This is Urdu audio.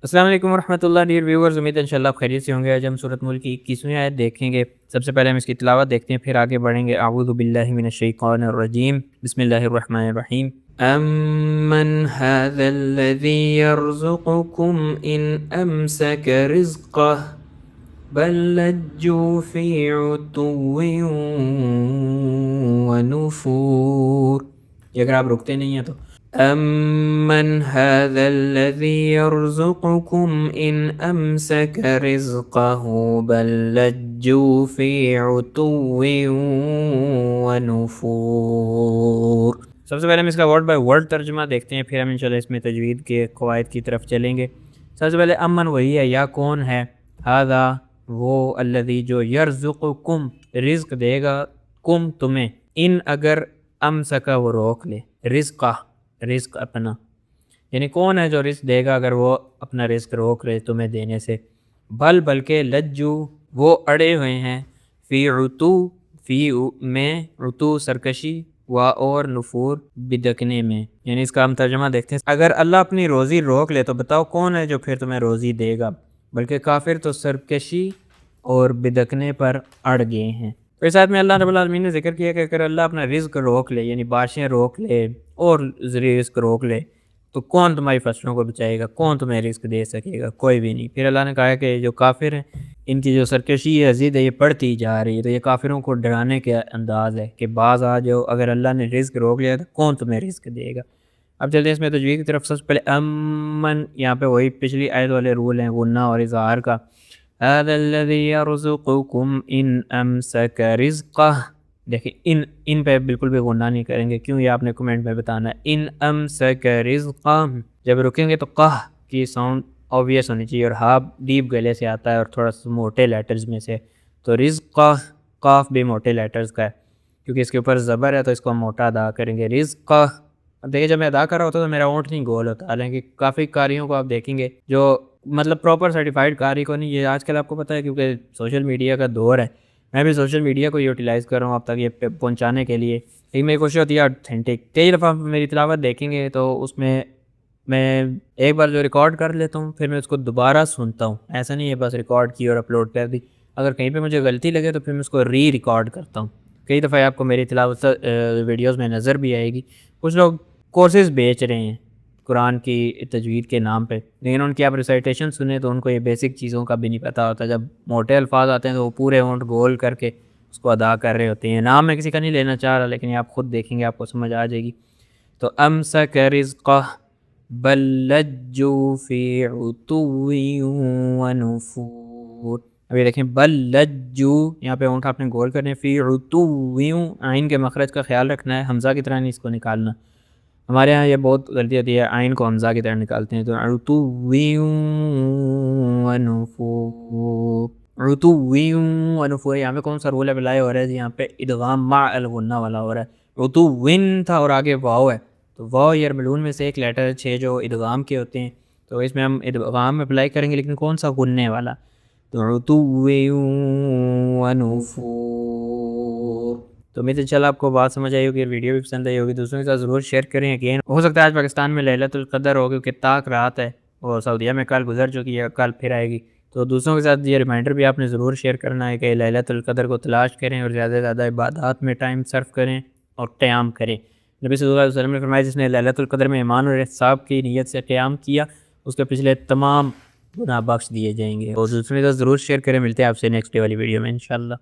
السلام علیکم ورحمۃ اللہ ڈیئر ویورز، امید ہے انشاءاللہ آپ خیریت سے ہوں گے۔ آج ہم سورۃ ملک کی 21ویں آیت دیکھیں گے۔ سب سے پہلے ہم اس کی تلاوت دیکھتے ہیں، پھر آگے بڑھیں گے۔ اعوذ باللہ من الشیطان الرجیم، بسم اللہ الرحمن الرحیم۔ امن هذا الذی یرزقکم ان امسک رزقہ بل لجوا فی عتو ونفور۔ یہ اگر آپ رکتے نہیں ہیں تو امن هذا الذي يرزقكم ان امسك رزقه بل لجوا في عتو ونفور۔ سب سے پہلے ہم اس کا ورڈ بائی ورڈ ترجمہ دیکھتے ہیں، پھر ہم انشاءاللہ اس میں تجوید کے قواعد کی طرف چلیں گے۔ سب سے پہلے امن وہی ہے یا کون ہے، هذا وہ، الذی جو، یرزقکم رزق دے گا، کم تمہیں، ان اگر امسکا وہ روک لے، رزق اپنا، یعنی کون ہے جو رزق دے گا اگر وہ اپنا رزق روک لے تمہیں دینے سے، بلکہ لجو وہ اڑے ہوئے ہیں، فی عتو میں، عتو سرکشی، اور نفور بدکنے میں، یعنی اس کا ہم ترجمہ دیکھتے ہیں۔ اگر اللہ اپنی روزی روک لے تو بتاؤ کون ہے جو پھر تمہیں روزی دے گا، بلکہ کافر تو سرکشی اور بدکنے پر اڑ گئے ہیں۔ پھر ساتھ میں اللہ رب العالمین نے ذکر کیا کہ اگر اللہ اپنا رزق روک لے، یعنی بارشیں روک لے اور رزق روک لے، تو کون تمہاری فصلوں کو بچائے گا، کون تمہیں رزق دے سکے گا، کوئی بھی نہیں۔ پھر اللہ نے کہا کہ جو کافر ہیں ان کی جو سرکشی ہے عزیز ہے، یہ بڑھتی جا رہی ہے، تو یہ کافروں کو ڈرانے کے انداز ہے کہ باز آ جاؤ، اگر اللہ نے رزق روک لیا تو کون تمہیں رزق دے گا۔ اب چلتے ہیں اس میں تجوید کی طرف۔ سب سے پہلے امن، یہاں پہ وہی پچھلی آیت والے رول ہیں، غنہ اور اظہار کا۔ هذا الذي يرزقكم ان امسك رزقه، دیکھیں ان پہ بالکل بھی غنہ نہیں کریں گے، کیوں، یہ آپ نے کمنٹ میں بتانا ہے۔ ان امسک رزقہ، جب رکیں گے تو قہ کی ساؤنڈ اوبویس ہونی چاہیے، اور ہا ڈیپ گلے سے آتا ہے اور تھوڑا سا موٹے لیٹرز میں سے، تو رزقہ، قاف بھی موٹے لیٹرز کا ہے، کیونکہ اس کے اوپر زبر ہے تو اس کو ہم موٹا ادا کریں گے، رزقہ۔ اب دیکھیں جب میں ادا کر رہا ہوتا تو میرا اونٹ نہیں گول ہوتا، حالانکہ کافی قاریوں کو آپ دیکھیں گے جو مطلب پراپر سرٹیفائڈ قاری کو نہیں، یہ آج کل آپ کو پتہ ہے کیونکہ سوشل میڈیا کا دور ہے، میں بھی سوشل میڈیا کو یوٹیلائز کر رہا ہوں اب تک یہ پہنچانے کے لیے، لیکن میری کوشش ہوتی ہے اتھینٹک۔ کئی دفعہ میری تلاوت دیکھیں گے تو اس میں ایک بار جو ریکارڈ کر لیتا ہوں پھر میں اس کو دوبارہ سنتا ہوں، ایسا نہیں ہے بس ریکارڈ کی اور اپلوڈ کر دی، اگر کہیں پہ مجھے غلطی لگے تو پھر میں اس کو ریکارڈ کرتا ہوں۔ کئی دفعہ آپ کو میری تلاوت ویڈیوز میں نظر بھی آئے گی۔ کچھ لوگ کورسز بیچ رہے ہیں قرآن کی تجوید کے نام پہ، لیکن ان کی آپ ریسائٹیشن سنیں تو ان کو یہ بیسک چیزوں کا بھی نہیں پتہ ہوتا، جب موٹے الفاظ آتے ہیں تو وہ پورے اونٹ گول کر کے اس کو ادا کر رہے ہوتے ہیں۔ نام میں کسی کا نہیں لینا چاہ رہا، لیکن یہ آپ خود دیکھیں گے آپ کو سمجھ آ جائے گی۔ تو امسک رزقہ بل لجوا فی عتو ونفور، ابھی دیکھیں بل لجوا، یہاں پہ اونٹ آپ نے گول کرنے، فی عتو، عین کے مخرج کا خیال رکھنا ہے، حمزہ کی طرح نہیں اس کو نکالنا، ہمارے ہاں یہ بہت غلطی ہوتی ہے، عین کو حمزہ کی طرح نکالتے ہیں، تو عتو ونفور، عتو ونفور، یہاں پہ کون سا رول اپلائی ہو رہا ہے؟ یہاں پہ ادغام مع الغنہ والا ہو رہا ہے، عتو ون تھا اور آگے واو ہے، تو واو یرملون میں سے ایک لیٹر 6 جو ادغام کے ہوتے ہیں، تو اس میں ہم ادغام اپلائی کریں گے، لیکن کون سا غننے والا، تو عتو ونفور۔ تو امید انشاءاللہ آپ کو بات سمجھ آئی ہوگی، ویڈیو بھی پسند آئی ہوگی، دوسروں کے ساتھ ضرور شیئر کریں۔ اگین ہو سکتا ہے آج پاکستان میں لیلۃ القدر ہو، کیونکہ طاق رات ہے، اور سعودیہ میں کل گزر چکی ہے، کل پھر آئے گی، تو دوسروں کے ساتھ یہ ریمائنڈر بھی آپ نے ضرور شیئر کرنا ہے کہ لیلۃ القدر کو تلاش کریں اور زیادہ سے زیادہ عبادات میں ٹائم صرف کریں اور قیام کریں۔ نبی صلی اللہ علیہ وسلم نے فرمایا جس نے لیلۃ القدر میں ایمان اور احتساب کی نیت سے قیام کیا اس کے پچھلے تمام گناہ بخش دیے جائیں گے، اور دوسروں کے ساتھ ضرور شیئر کریں۔ ملتے ہیں آپ سے نیکسٹ ڈے والی ویڈیو میں انشاءاللہ۔